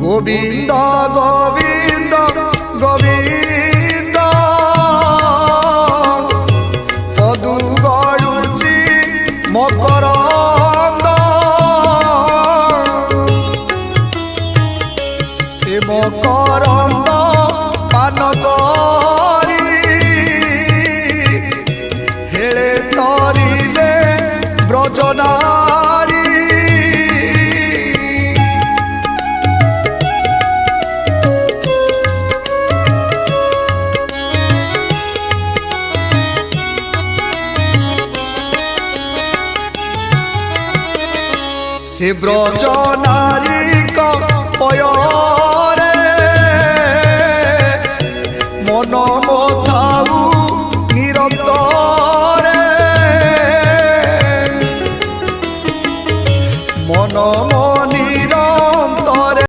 गोविंद गोविंद गोविंद पदु गड़ुची मकरंद से मकरंद पान करी हेले तरिले ब्रजनारी से ब्रज